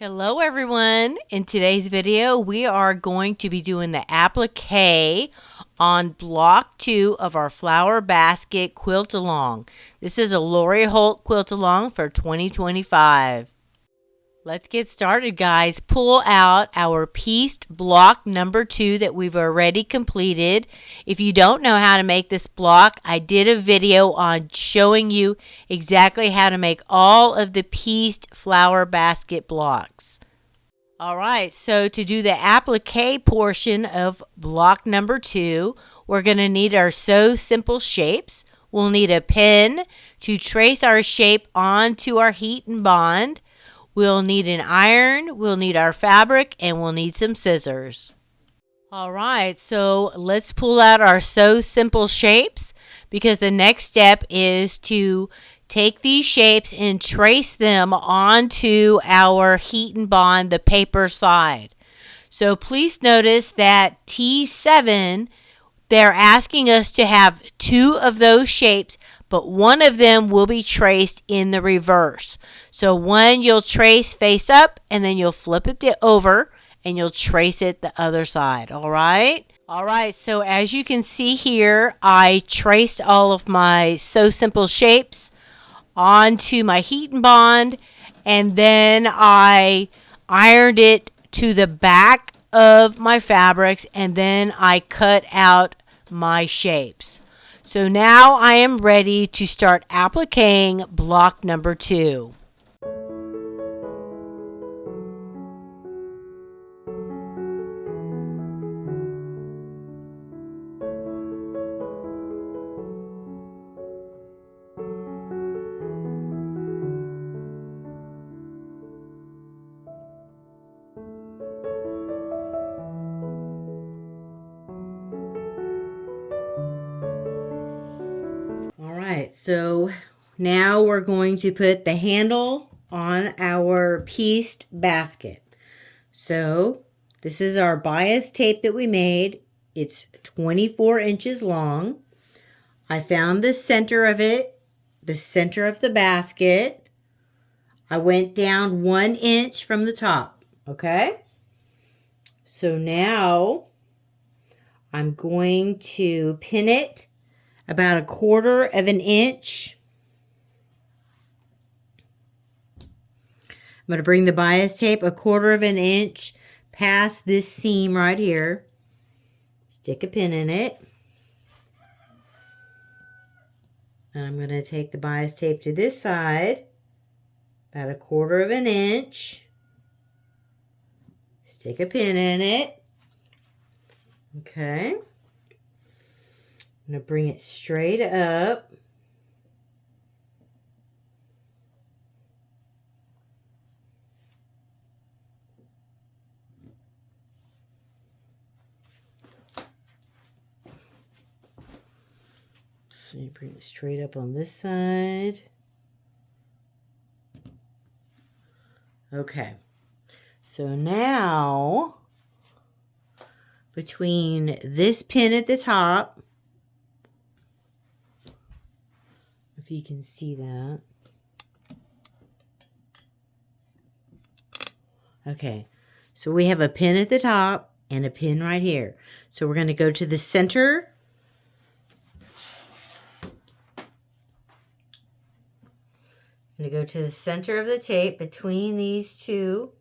Hello everyone. In today's video we are going to be doing the applique on block 2 of our flower basket quilt along. This is a Lori Holt quilt along for 2025. Let's get started, guys. Pull out our pieced block number 2 that we've already completed. If you don't know how to make this block, I did a video on showing you exactly how to make all of the pieced flower basket blocks. Alright, so to do the applique portion of block number 2, we're going to need our Sew Simple shapes. We'll need a pen to trace our shape onto our heat and bond. We'll need an iron, we'll need our fabric, and we'll need some scissors. Alright, so let's pull out our Sew Simple shapes, because the next step is to take these shapes and trace them onto our heat and bond, the paper side. So please notice that T7, they're asking us to have 2 of those shapes, but one of them will be traced in the reverse. So one you'll trace face up, and then you'll flip it over, and you'll trace it the other side. Alright, so as you can see here, I traced all of my Sew Simple shapes onto my heat and bond, and then I ironed it to the back of my fabrics, and then I cut out my shapes. So now I am ready to start appliquing block number 2. Alright, so now we're going to put the handle on our pieced basket. So this is our bias tape that we made. It's 24 inches long. I found the center of it, the center of the basket. I went down 1 inch from the top, okay? So now I'm going to pin it about 1/4 of an inch. I'm going to bring the bias tape 1/4 of an inch past this seam right here. Stick a pin in it. And I'm going to take the bias tape to this side, about 1/4 of an inch. Stick a pin in it. Okay. I'm going to bring it straight up. So you bring it straight up on this side. Okay. So now, between this pin at the top, if you can see that. Okay, so we have a pin at the top and a pin right here. So we're going to go to the center. I'm going to go to the center of the tape between these two.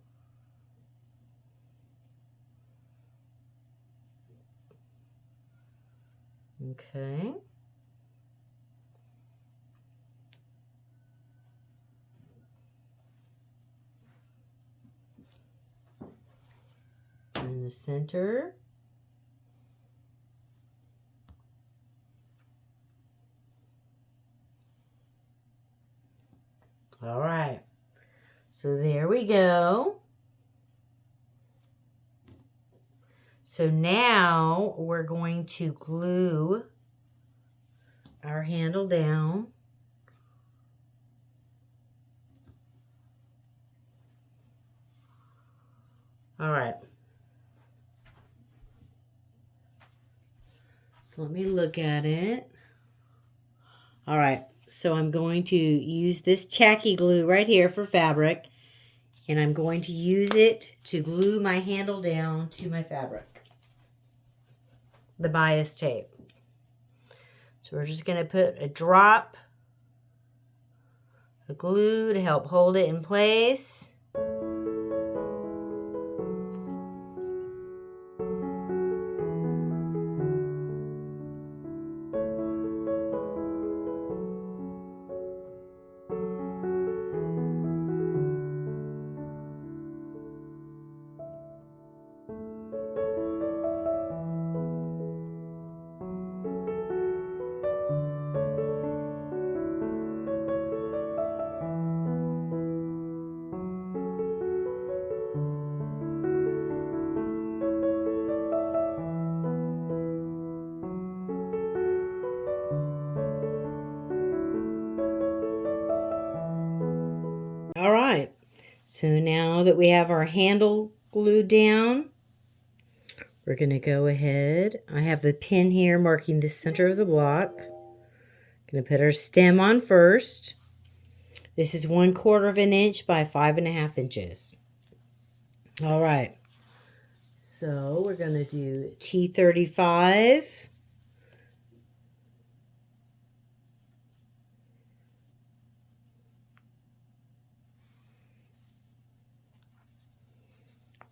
Okay. In the center. All right. So there we go. So now we're going to glue our handle down. All right. So let me look at it. All right, so I'm going to use this tacky glue right here for fabric, and I'm going to use it to glue my handle down to my fabric, the bias tape. So we're just going to put a drop of glue to help hold it in place. All right, so now that we have our handle glued down, we're going to go ahead. I have the pin here marking the center of the block. Going to put our stem on first. This is 1/4 inch by 5.5 inches. All right, so we're going to do T35.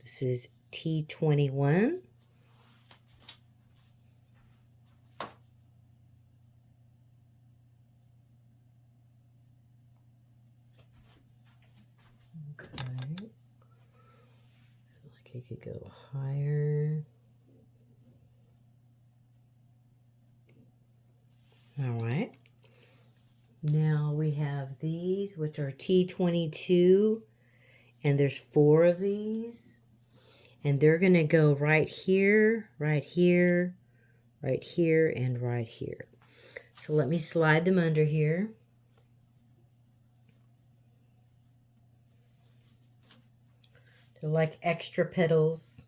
This is T21. Okay. Feel like it could go higher. All right. Now we have these, which are T22, and there's 4 of these. And they're going to go right here, right here, right here, and right here. So let me slide them under here. They're like extra petals.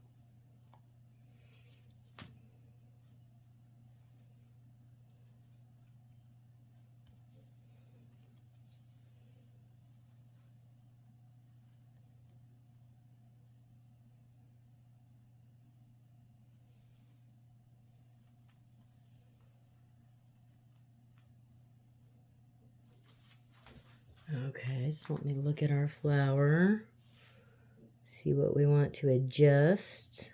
Okay, so let me look at our flower. See what we want to adjust.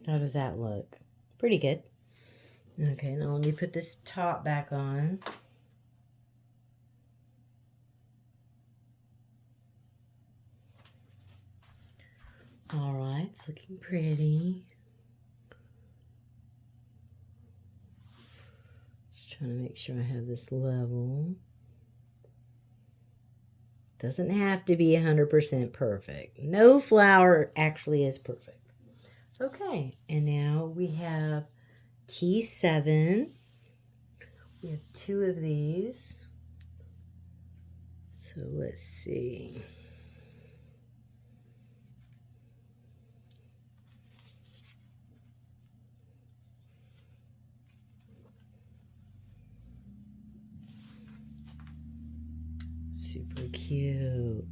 How does that look? Pretty good. Okay, now let me put this top back on. All right, it's looking pretty. Just trying to make sure I have this level. Doesn't have to be 100% perfect. No flower actually is perfect. Okay, and now we have T7. We have 2 of these. So let's see. Super cute.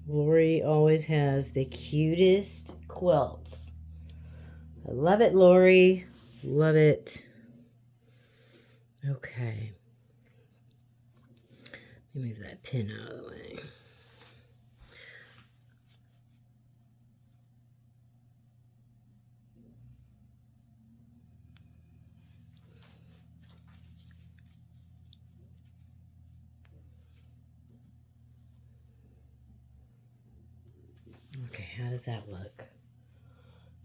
Lori always has the cutest quilts. I love it, Lori. Love it. Okay. Let me move that pin out of the way. Okay, how does that look?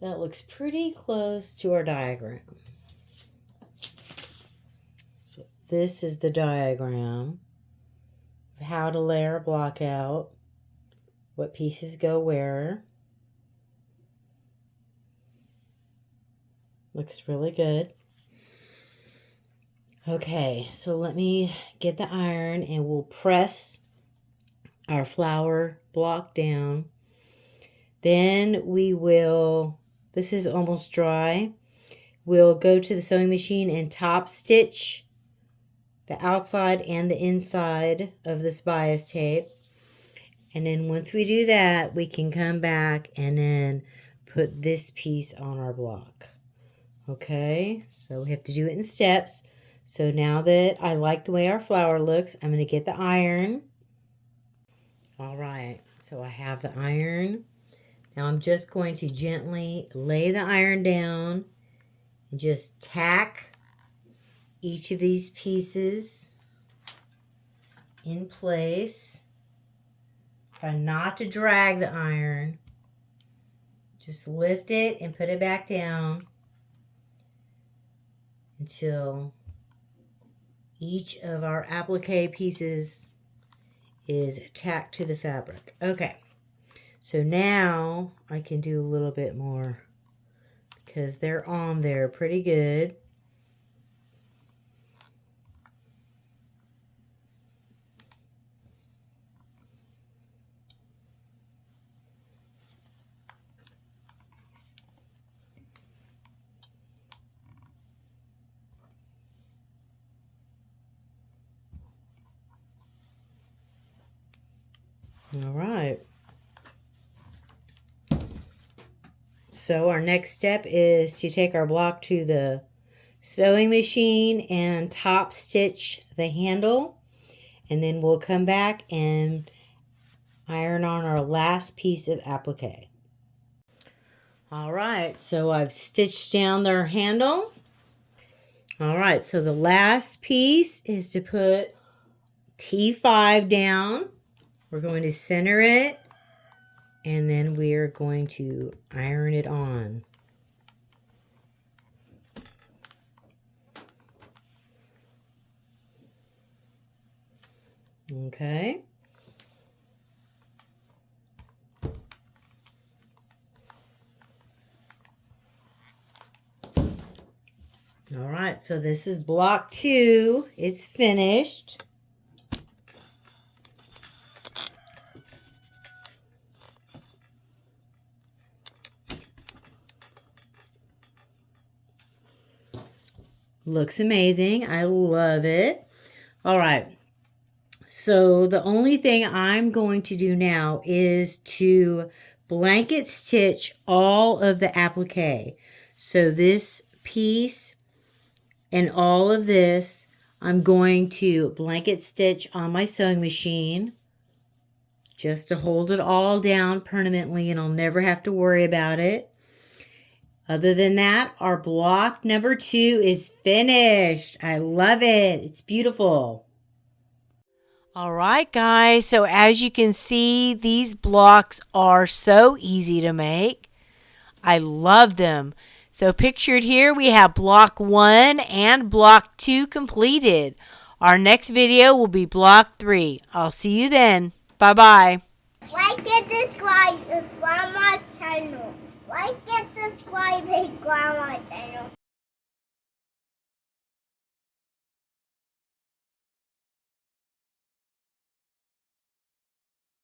That looks pretty close to our diagram. So this is the diagram of how to layer a block out, what pieces go where. Looks really good. Okay, so let me get the iron and we'll press our flower block down. Then we will, this is almost dry, we'll go to the sewing machine and top stitch the outside and the inside of this bias tape. And then once we do that, we can come back and then put this piece on our block. Okay, so we have to do it in steps. So now that I like the way our flower looks, I'm going to get the iron. All right, so I have the iron. Now I'm just going to gently lay the iron down and just tack each of these pieces in place. Try not to drag the iron. Just lift it and put it back down until each of our applique pieces is tacked to the fabric. Okay, so now I can do a little bit more because they're on there pretty good. All right. So our next step is to take our block to the sewing machine and top stitch the handle. And then we'll come back and iron on our last piece of applique. All right, so I've stitched down their handle. All right, so the last piece is to put T5 down. We're going to center it, and then we are going to iron it on. Okay. All right, so this is block 2. It's finished. Looks amazing. I love it. All right. So the only thing I'm going to do now is to blanket stitch all of the applique. So this piece and all of this, I'm going to blanket stitch on my sewing machine just to hold it all down permanently, and I'll never have to worry about it. Other than that, our block number 2 is finished. I love it. It's beautiful. All right, guys. So as you can see, these blocks are so easy to make. I love them. So pictured here, we have block 1 and block 2 completed. Our next video will be block 3. I'll see you then. Bye-bye. Like and subscribe to Grandma's channel. Like and subscribe to Grandma's channel.